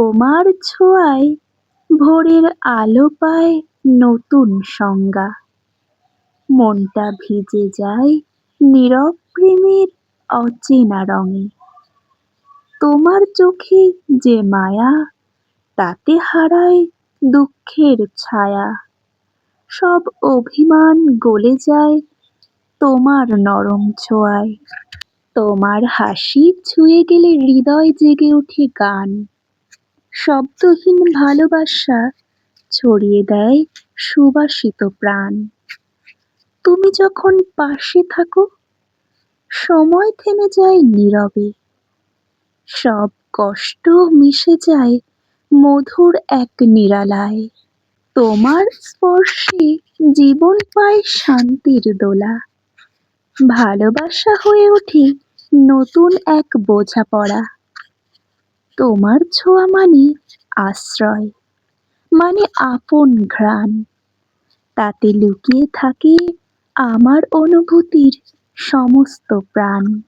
তোমার ছোঁয়ায় ভোরের আলো পায় নতুন সংজ্ঞা। মনটা ভিজে যায় নীরব প্রেমের অচেনা রঙে। তোমার চোখে যে মায়া, তাতে হারায় দুঃখের ছায়া। সব অভিমান গলে যায় তোমার নরম ছোঁয়ায়। তোমার হাসি ছুঁয়ে গেলে হৃদয় জেগে ওঠে গান। শব্দহীন ভালোবাসা ছড়িয়ে দেয় সুবাসিত প্রাণ। তুমি যখন পাশে থাকো, সময় থেমে যায় নীরবে। সব কষ্ট মিশে যায় মধুর এক নিরালায়। তোমার স্পর্শে জীবন পায় শান্তির দোলা। ভালোবাসা হয়ে ওঠে নতুন এক বোঝাপড়া। তোমার ছোঁয়া মানে আশ্রয়, মানে আপন ঘ্রাণ। তাতে লুকিয়ে থাকে আমার অনুভূতির সমস্ত প্রাণ।